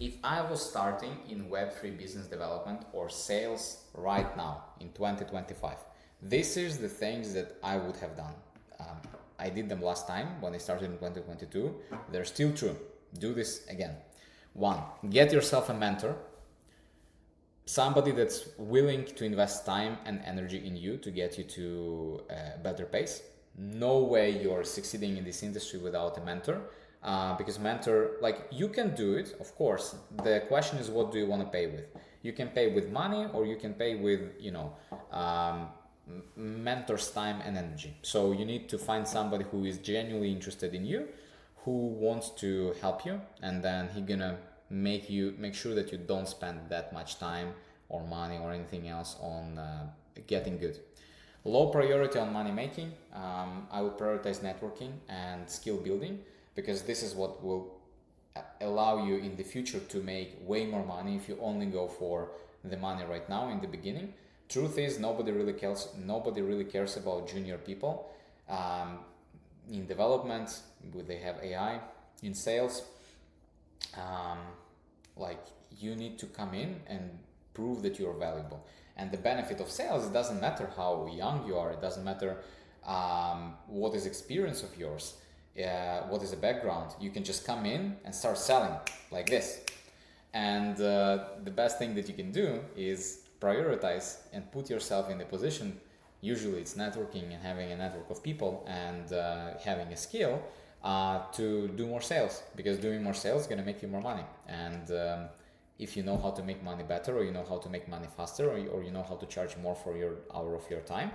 if I was starting in Web3 business development or sales right now in 2025, this is the things that I would have done. I did them last time when I started in 2022. They're still true. Do this again. 1, get yourself a mentor, somebody that's willing to invest time and energy in you to get you to a better pace. No way you're succeeding in this industry without a mentor, because mentor, like, you can do it, of course. The question is, what do you want to pay with? You can pay with money, or you can pay with, mentor's time and energy. So you need to find somebody who is genuinely interested in you, who wants to help you, and then he's gonna make sure that you don't spend that much time or money or anything else on getting good. Low priority on money making. I would prioritize networking and skill building, because this is what will allow you in the future to make way more money if you only go for the money right now in the beginning. Truth is, nobody really cares about junior people. In development, they have AI. In sales, you need to come in and prove that you're valuable. And the benefit of sales, it doesn't matter how young you are, it doesn't matter what is experience of yours, what is the background. You can just come in and start selling like this. And the best thing that you can do is prioritize and put yourself in the position. Usually it's networking and having a network of people and having a skill to do more sales, because doing more sales is going to make you more money. And if you know how to make money better, or you know how to make money faster, or you know how to charge more for your hour of your time,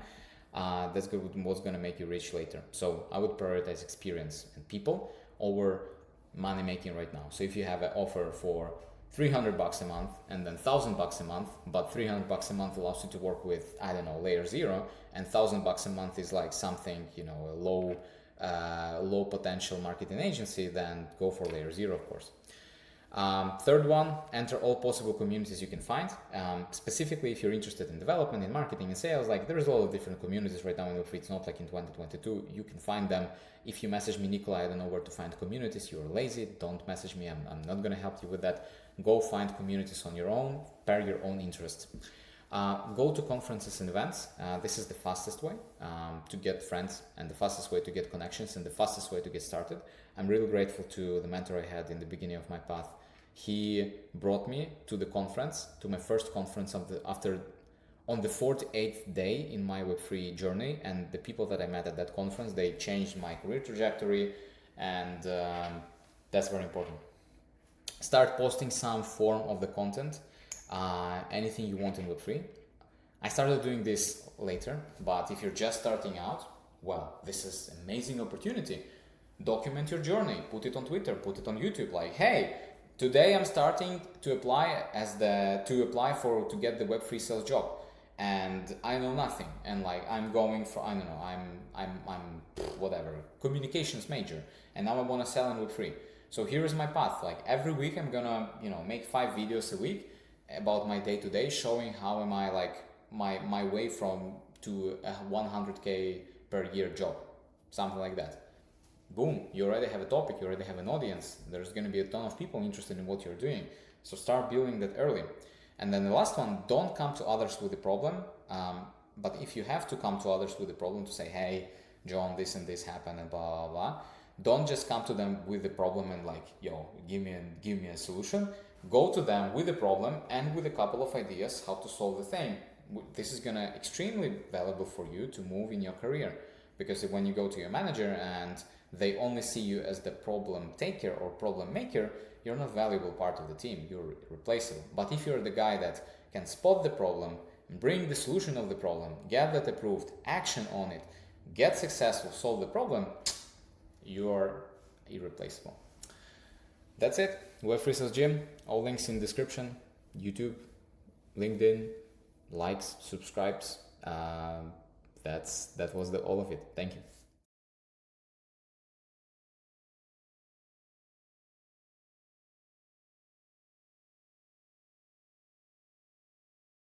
that's what's going to make you rich later. So I would prioritize experience and people over money making right now. So if you have an offer for $300 a month and then $1,000 a month, but $300 a month allows you to work with, I don't know, layer 0, and $1,000 a month is like something, a low potential marketing agency, then go for layer 0, of course. Third one, enter all possible communities you can find. Specifically, if you're interested in development, in marketing, in sales, like there's a lot of different communities right now in Web3. It's not like in 2022. You can find them. If you message me, Nikolai, I don't know where to find communities, you're lazy, don't message me. I'm not going to help you with that. Go find communities on your own, pair your own interests. Go to conferences and events. This is the fastest way to get friends, and the fastest way to get connections, and the fastest way to get started. I'm really grateful to the mentor I had in the beginning of my path. He brought me to the conference, to my first conference on the 48th day in my Web3 journey, and the people that I met at that conference, they changed my career trajectory, and that's very important. Start posting some form of the content, anything you want in Web3. I started doing this later, but if you're just starting out, well, this is an amazing opportunity. Document your journey, put it on Twitter, put it on YouTube, like, hey, today I'm starting to apply to get the Web3 sales job, and I know nothing, and like I'm going for, I don't know, I'm whatever, communications major, and now I want to sell in Web3. So here is my path. Like every week I'm gonna make 5 videos a week about my day-to-day, showing how am I like my way to a 100K per year job, something like that. Boom, you already have a topic, you already have an audience. There's going to be a ton of people interested in what you're doing. So start building that early. And then the last one, don't come to others with the problem. But if you have to come to others with the problem to say, hey, John, this and this happened and blah, blah, blah. Don't just come to them with the problem and like, give me a solution. Go to them with the problem and with a couple of ideas how to solve the thing. This is going to be extremely valuable for you to move in your career. Because when you go to your manager and they only see you as the problem taker or problem maker, you're not a valuable part of the team, you're replaceable. But if you're the guy that can spot the problem, bring the solution of the problem, get that approved, action on it, get successful, solve the problem, you're irreplaceable. That's it. Web3 Sales Gym, all links in description, YouTube, LinkedIn, likes, subscribes. That was all of it. Thank you.